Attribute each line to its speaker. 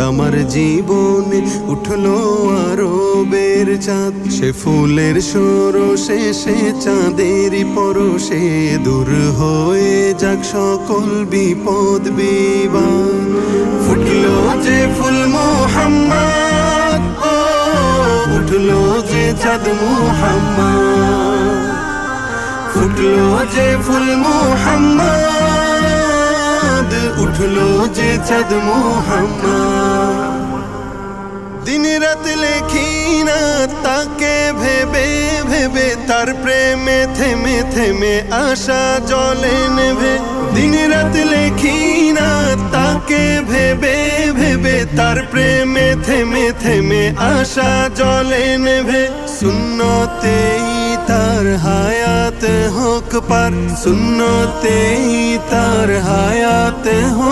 Speaker 1: আমার জীবনে উঠলো আরবের চাঁদ, সে ফুলের সরষে সে চাঁদেরই পরশে দূর হয়ে যাক সকল বিপদ বিবাদ। ফুটলো যে ফুল মুহাম্মদ, ও উঠলো যে চাঁদ মুহাম্মদ, ফুটলো যে ফুল মুহাম্মদ, উঠলো যে চাঁদ মুহাম্মদ। দিন রাত লেখি না তাকে ভেবে ভেবে, তার প্রেমে থেমে থেমে আশা জলে নেভে। দিন রাত লেখি না তাকে ভেবে ভেবে, তার প্রেমে থেমে থেমে আশা জলে নেভে। সুন্নতেই তার হায়াত হোক পার, সুন্নতেই তার হায়াত হোক